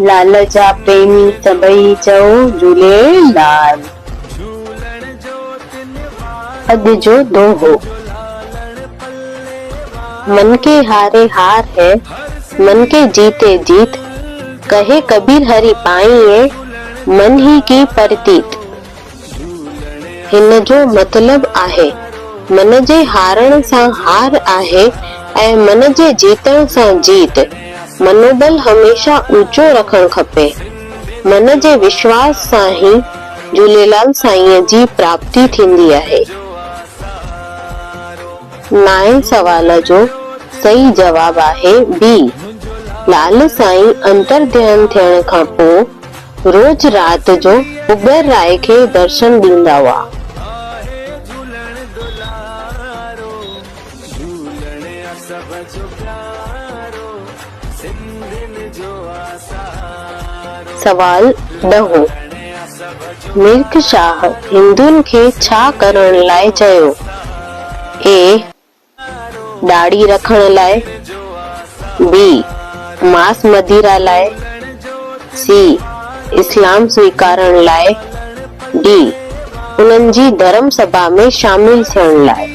लाल जा प्रेमी सभई चओ झूलेलाल। अॼु जो दोहो। मन के हारे हार है, मन के जीते जीत। कहे कबीर हरि पाइए, मन ही की परतीत। हिन जो मतलब आहे, मन जे हारण सां हार आहे ऐं मन जे जीतण सां जीत। मनोबल हमेशा ऊंचो रखण खपे। मन जे विश्वास सां ही झूलेलाल साईं जी प्राप्ति थींदी आहे। नाएं सवाल जो सही जवाब आहे बी। लाल साईं अंतर ध्यान थियण खां पोइ रोज रात जो उगर राय खे दर्शन ॾींदा हुआ। सवाल 10। मिल्क शाह हिंदुनि खे छा करण लाइ चयो? ए दाढ़ी रखण लाइ, बी मांस मदिरा लाइ, सी इस्लाम स्वीकारण लाइ, डी उन्हनि जी धर्म सभा में शामिल थियण लाइ।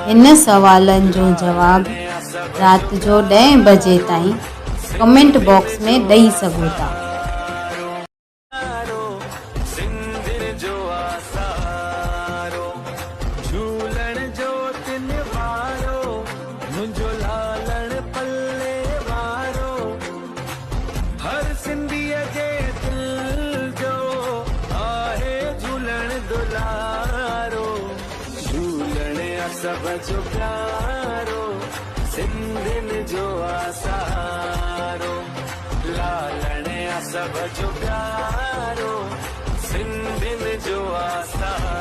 इन सवालनि जो जवाब रात जो 10 बजे ताईं कमेंट बॉक्स में ॾेई सघो था। सब जो प्यारो सिंधिन जो आसारो, लालने सब जो प्यारो सिंधिन जो आसारो।